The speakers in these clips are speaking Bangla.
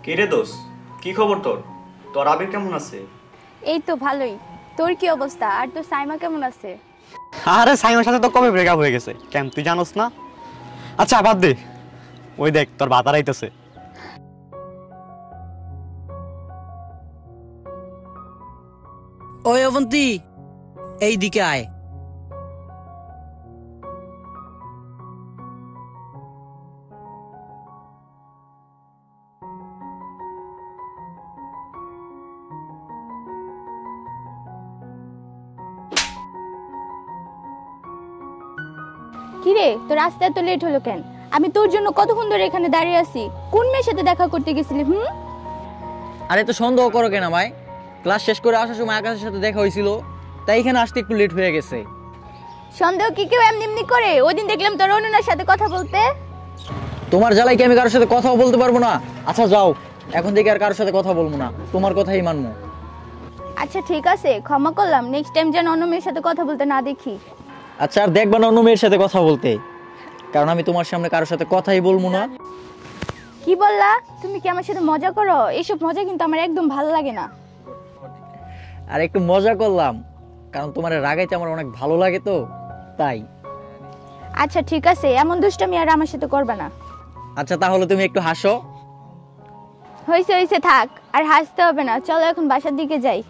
কি রে দোষ, কি খবর তোর? তোর আবির কেমন আছে? এই তো ভালোই। তোর কি অবস্থা? আর তোর সাইমা কেমন আছে? আরে সাইমার সাথে তো কবে ব্রেকআপ হয়ে গেছে, কেন তুই জানোস না? আচ্ছা বাদ দে, ওই দেখ তোর ভাতার আইতেছে। ওই অবন্তী, এই দিকে আয়। কিরে, তোর আসতে এত লেট হলো কেন? আমি তোর জন্য কতক্ষণ ধরে এখানে দাঁড়িয়ে আছি। কোন মেয়ের সাথে দেখা করতে গেছিলি? আরে তো সন্দেহ করো কেন আমায়? ক্লাস শেষ করে আসার সময় আকাশের সাথে দেখা হয়েছিল, তাই এখানে আসতে একটু লেট হয়ে গেছে। সন্দেহ কি কেউ এমনি এমনি করে? ওই দিন দেখলাম তোর অনুনার সাথে কথা বলতে। তোমার জ্বালাই কি আমি কারোর সাথে কথাও বলতে পারবো না? আচ্ছা যাও, এখন থেকে আর কারোর সাথে কথা বলবো না, তোমার কথাই মানবো। আচ্ছা ঠিক আছে, ক্ষমা করলাম। নেক্সট টাইম যেন অন্য মেয়ের সাথে কথা বলতে না দেখি। আচ্ছা আর দেখবা না অন্য মেয়ের সাথে কথা বলতে, কারণ আমি তোমার সামনে কারোর সাথে কথাই বলবো না। কি বললা? তুমি কি আমার সাথে মজা করো? এইসব মজা কিন্তু আমার একদম ভালো লাগে না। আর একটু মজা করলাম, কারণ তোমার রাগাইতে আমার অনেক ভালো লাগে তো তাই। আচ্ছা ঠিক আছে, এমন দুষ্টামি আর আমার সাথে করবে না। আচ্ছা তাহলে তুমি একটু হাসো। হইছে হইছে, থাক আর হাসতে হবে না। চলো এখন বাসার দিকে যাই।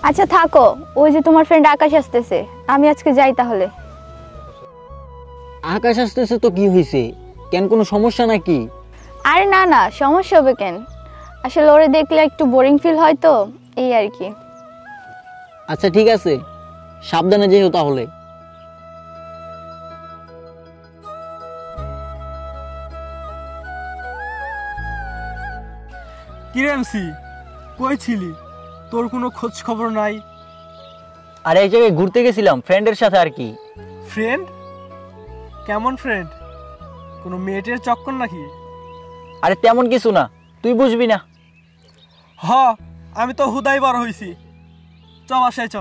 আচ্ছা থাকো, ওই যে তোমার ফ্রেন্ড আকাশ আসতেছে, আমি আজকে যাই তাহলে। আকাশ আসতেছে তো কি হয়েছে? কেন কোনো সমস্যা নাকি? আরে না না, সমস্যা হবে কেন? আসলে ওরে দেখলে একটু বোরিং ফিল হয় তো, এই আর কি। আচ্ছা ঠিক আছে, সাবধানে যেও তাহলে। কিরে এমসি, কই ছিলি? তোর কোনো খোঁজ খবর নাই। আর এই জায়গায় ঘুরতে গেছিলাম ফ্রেন্ডের সাথে আর কি। ফ্রেন্ড? কেমন ফ্রেন্ড? কোনো মেয়েটের চক্কর নাকি? আরে তেমন কিছু না, তুই বুঝবি না। হ, আমি তো হুদাই বড় হইছি। চ বাসায় চ।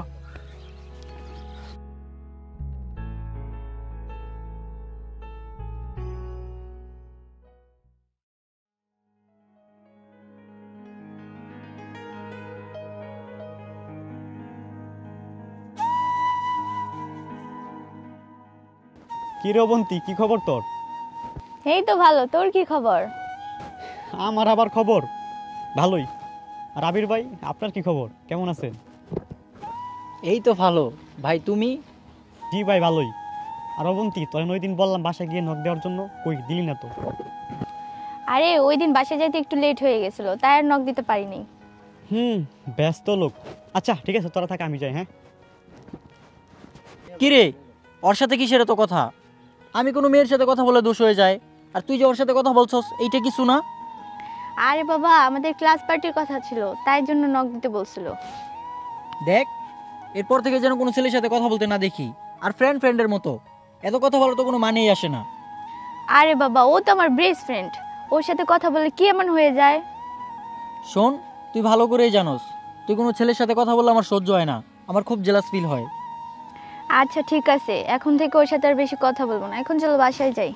কি রে অবন্তী, কি খবর তোর? এই তো ভালো, তোর কি খবর? আমার আবার খবর ভালোই। আর আবির ভাই, আপনার কি খবর, কেমন আছেন? এই তো ভালো ভাই, তুমি? জি ভাই ভালোই। আর অবন্তী, তোর ওই দিন বললাম বাসায় গিয়ে নক দেওয়ার জন্য, কই দিলি না তো? আরে ওই দিন বাসায় যাইতে একটু লেট হয়ে গেছিল, তাই আর নক দিতে পারিনি। ব্যস্ত লোক। আচ্ছা ঠিক আছে, তোরা থাক, আমি যাই। হ্যাঁ কি রে, ওর সাথে কিসের এত কথা? আমি কোনো মেয়ের সাথে কথা বলে দোষ হয়ে যায়, আর তুই যে ওর সাথে কথা বলছস এইটা কিছু না। আরে বাবা, আমাদের ক্লাস পার্টির কথা ছিল, তাই জন্য নক দিতে বলছিল। দেখ, এরপর থেকে যেন কোনো ছেলের সাথে কথা বলতে না দেখি। আর ফ্রেন্ডের মতো এত কথা বলার তো কোনো মানেই আসে না। আরে বাবা, ও তো আমার বেস্ট ফ্রেন্ড, ওর সাথে কথা বলে কি এমন হয়ে যায়? শোন, তুই ভালো করেই জানোস, তুই কোনো ছেলের সাথে কথা বললে আমার সহ্য হয় না, আমার খুব জেলাস ফিল হয়। আচ্ছা ঠিক আছে, এখন থেকে ওর সাথে আর বেশি কথা বলবো না। এখন চলো বাসায় যাই।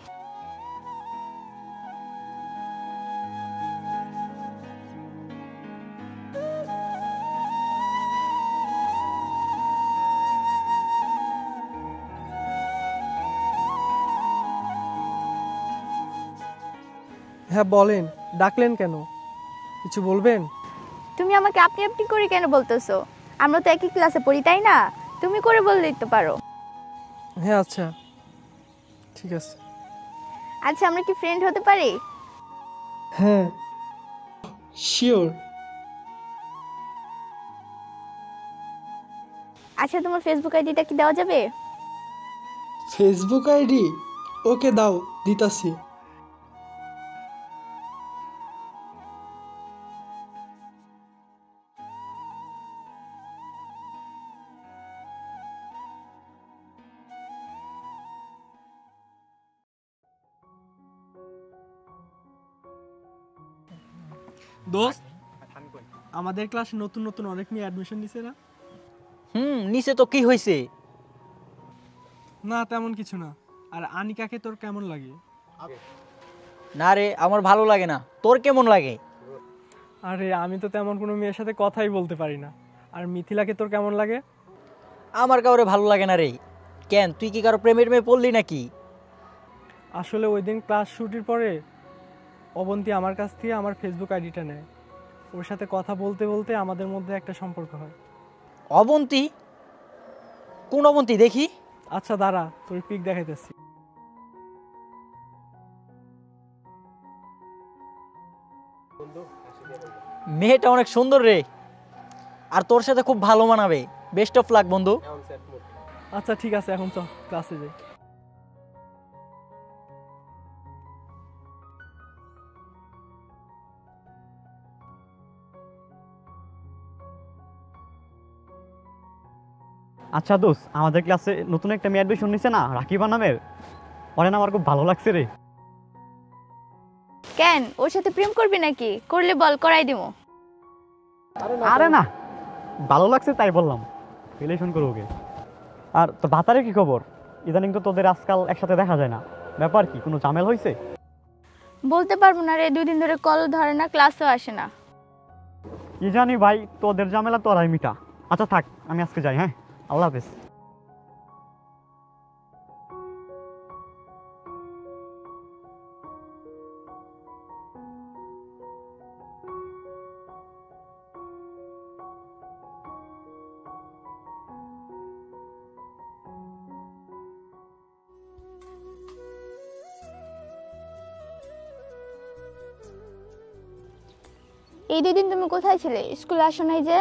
হ্যাঁ বলেন, ডাকলেন কেন? কিছু বলবেন? তুমি আমাকে আপনি আপনি করে কেন বলতেছো? আমরা তো একই ক্লাসে পড়ি, তাই না? তুমি করে বললেই তো পারো। হ্যাঁ আচ্ছা ঠিক আছে। আচ্ছা, আমরা কি ফ্রেন্ড হতে পারি? হ্যাঁ শিওর। আচ্ছা, তোমার ফেসবুক আইডিটা কি দেওয়া যাবে? Facebook ID? ওকে দাও, দিতাছি। দোস্ত, আমাদের ক্লাসে নতুন নতুন অনেক মেয়ে অ্যাডমিশন নিছে না? নিচে তো কি হয়েছে? না, তেমন কিছু না। আর আনিকাকে তোর কেমন লাগে? না রে, আমার ভালো লাগে না। তোর কেমন লাগে? আরে আমি তো তেমন কোনো মেয়ের সাথে কথাই বলতে পারি না। আর মিথিলাকে তোর কেমন লাগে? আমার কাউরে ভালো লাগে না রে। কেন, তুই কি কারো প্রেমের মেয়ে পড়লি নাকি? আসলে ওই দিন ক্লাস ছুটির পরে অবন্তী আমার কাছ থেকে আমার ফেসবুক আইডিটা নেয়। ওর সাথে কথা বলতে বলতে আমাদের মধ্যে একটা সম্পর্ক হয়। অবন্তী? কোন অবন্তী দেখি? আচ্ছা দাঁড়া, তোর পিক দেখাইতেছি। মেয়েটা অনেক সুন্দর রে, আর তোর সাথে খুব ভালো মানাবে। বেস্ট অফ লাক বন্ধু। আচ্ছা ঠিক আছে, এখন চল ক্লাসে যাই। আচ্ছা দোস্ত, আমাদের ক্লাসে নতুন একটা মেয়ে অ্যাডমিশন নিছে না, রাকিবা নামের। ওরে না আমার খুব ভালো লাগছে রে। কেন, ওর সাথে প্রেম করবি নাকি? করলে বল, করাই দিমু। আরে না, ভালো লাগছে তাই বললাম, রিলেশন করবো ওকে। আর তো ভাতারের কি খবর? ইদানিং তো তোদের আজকাল একসাথে দেখা যায় না, ব্যাপার কি? কোনো ঝামেলা হয়েছে? বলতে পারবো না রে, 2 দিন ধরে কল ধরে না, ক্লাসেও আসে না। কি জানি ভাই, তোদের ঝামেলা তোরাই মিটা। আচ্ছা থাক, আমি আজকে যাই। হ্যাঁ, আল্লাহ হাফেজ। এই 2 দিন তুমি কোথায় ছিলে? স্কুলে আসো নাই যে?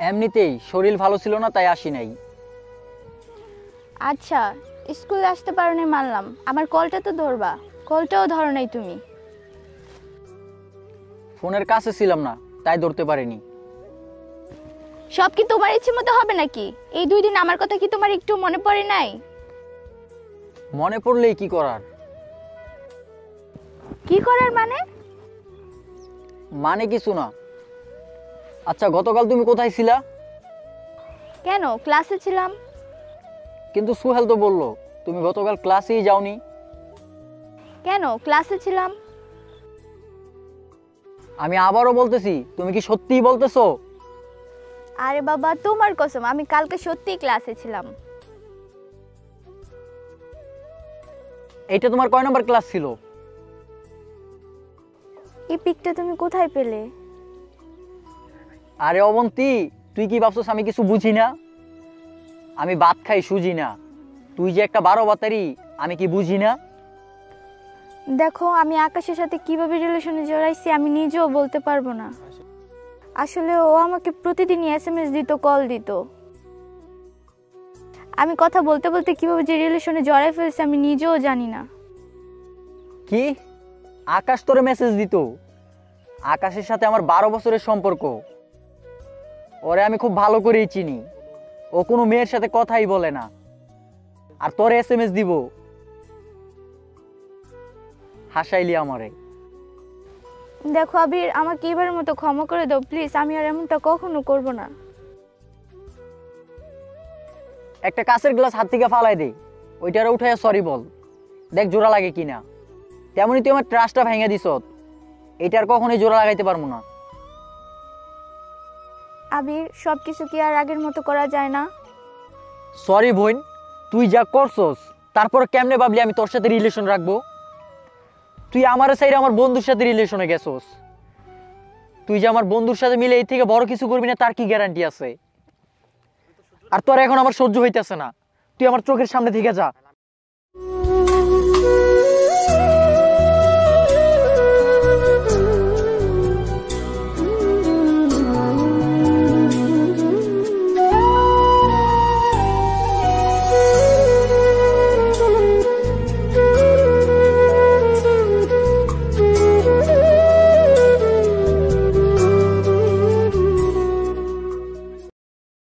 এমনিতেই শরীর ভালো ছিল না, তাই আসি নাই। আচ্ছা, স্কুলে আসতে পারো নাই মানলাম, আমার কলটা তো ধরবা। কলটাও ধরো নাই তুমি। ফোনের কাছে ছিলাম না, তাই ধরতে পারিনি। সব কি তোমার ইচ্ছে মতো হবে নাকি? এই 2 দিন আমার কথা কি তোমার একটু মনে পড়ে নাই? মনে পড়লেই কি করার? কি করার মানে? মানে কিছু না। আচ্ছা, গতকাল তুমি কোথায় ছিলা? কেন, ক্লাসে ছিলাম। কিন্তু সুহেল তো বললো তুমি গতকাল ক্লাসেই যাওনি। কেন, ক্লাসে ছিলাম। আমি আবারও বলতেছি, তুমি কি সত্যিই বলতেছো? আরে বাবা, তোমার কসম, আমি কালকে সত্যিই ক্লাসে ছিলাম। এটা তোমার কয় নম্বর ক্লাস ছিল? এই পিকটা তুমি কোথায় পেলে? আরে অবন্তী, তুই কি ভাবছস আমি কিছু বুঝি না? আমি ভাত খাই সুজি না। তুই যে একটা 12 বাতারি, আমি কি বুঝি না? দেখো, আমি আকাশের সাথে কিভাবে রিলেশনে জড়াইছি আমি নিজেও বলতে পারবো না। আসলে ও আমাকে প্রতিদিনই SMS দিত, কল দিত। আমি কথা বলতে বলতে কিভাবে যে রিলেশনে জড়াই ফেলছি আমি নিজেও জানি না। কি? আকাশ তোরে মেসেজ দিত? আকাশের সাথে আমার 12 বছরের সম্পর্ক। ওরে আমি খুব ভালো করেই চিনি। ও কোনো মেয়ের সাথে কথাই বলে না, আর তোরে SMS দিব? হাসাইলি আমারে। দেখো আবির, আমাকে এবারের মতো ক্ষমা করে দাও প্লিজ, আমি আর এমনটা কখনো করব না। একটা কাঁচের গ্লাস হাত থেকে ফালাই দে, ওইটারে উঠাইয়া সরি বল, দেখ জোড়া লাগে কিনা। তেমনি তুই আমার ট্রাস্টটা ভেঙে দিস, এটার কখনোই জোড়া লাগাইতে পারবো না। আবির, সবকিছু কি আর আগের মতো করা যায় না? সরি বোন, তুই যা করছস তারপর কেমনে ভাবলি আমি তোর সাথে রিলেশন রাখবো? তুই আমার সাইডে আমার বন্ধুর সাথে রিলেশনে গেছস। তুই যে আমার বন্ধুর সাথে মিলে এই থেকে বড় কিছু করবি না তার কি গ্যারান্টি আছে? আর তোর এখন আমার সহ্য হইতেছে না, তুই আমার চোখের সামনে থেকে যা।